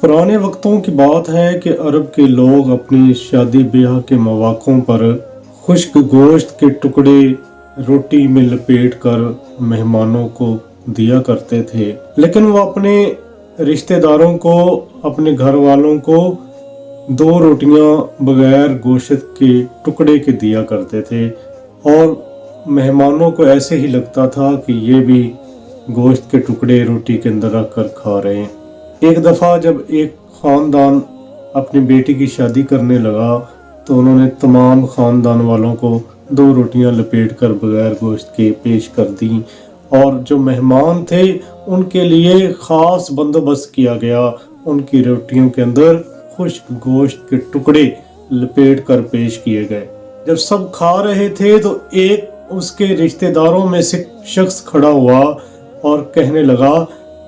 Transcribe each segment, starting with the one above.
पुराने वक्तों की बात है कि अरब के लोग अपनी शादी ब्याह के मौक़ों पर खुश्क गोश्त के टुकड़े रोटी में लपेट कर मेहमानों को दिया करते थे, लेकिन वो अपने रिश्तेदारों को, अपने घर वालों को 2 रोटियां बगैर गोश्त के टुकड़े के दिया करते थे और मेहमानों को ऐसे ही लगता था कि ये भी गोश्त के टुकड़े रोटी के अंदर रख कर खा रहे हैं। एक दफ़ा जब एक ख़ानदान अपनी बेटी की शादी करने लगा तो उन्होंने तमाम ख़ानदान वालों को 2 रोटियां लपेट कर बगैर गोश्त के पेश कर दी और जो मेहमान थे उनके लिए ख़ास बंदोबस्त किया गया। उनकी रोटियों के अंदर खुश्क गोश्त के टुकड़े लपेट कर पेश किए गए। जब सब खा रहे थे तो एक उसके रिश्तेदारों में से शख्स खड़ा हुआ और कहने लगा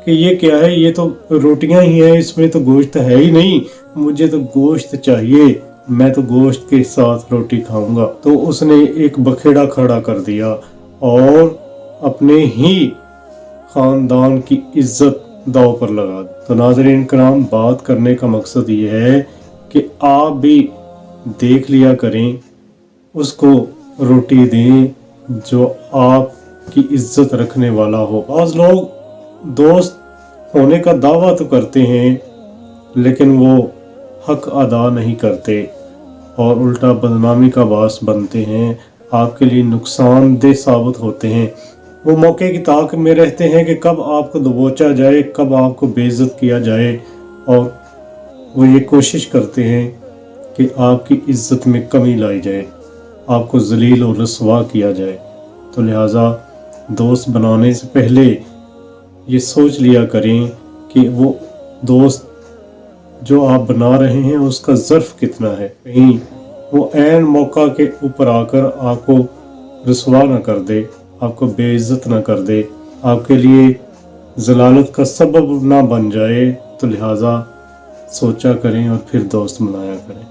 कि ये क्या है, ये तो रोटियां ही हैं, इसमें तो गोश्त है ही नहीं, मुझे तो गोश्त चाहिए, मैं तो गोश्त के साथ रोटी खाऊंगा। तो उसने एक बखेड़ा खड़ा कर दिया और अपने ही खानदान की इज्जत दांव पर लगा दी। तो नाज़रीन कराम, बात करने का मकसद ये है कि आप भी देख लिया करें, उसको रोटी दें जो आपकी इज्जत रखने वाला हो। आज लोग दोस्त होने का दावा तो करते हैं लेकिन वो हक अदा नहीं करते और उल्टा बदनामी का बास बनते हैं, आपके लिए नुकसानदेह साबित होते हैं। वो मौके की ताक में रहते हैं कि कब आपको दबोचा जाए, कब आपको बेइज्जत किया जाए और वो ये कोशिश करते हैं कि आपकी इज्जत में कमी लाई जाए, आपको जलील और रसवा किया जाए। तो लिहाजा दोस्त बनाने से पहले ये सोच लिया करें कि वो दोस्त जो आप बना रहे हैं उसका ज़र्फ़ कितना है, कहीं वो ऐन मौका के ऊपर आकर आपको रुसवा न कर दे, आपको बेइज्जत न कर दे, आपके लिए ज़लालत का सबब ना बन जाए। तो लिहाजा सोचा करें और फिर दोस्त बनाया करें।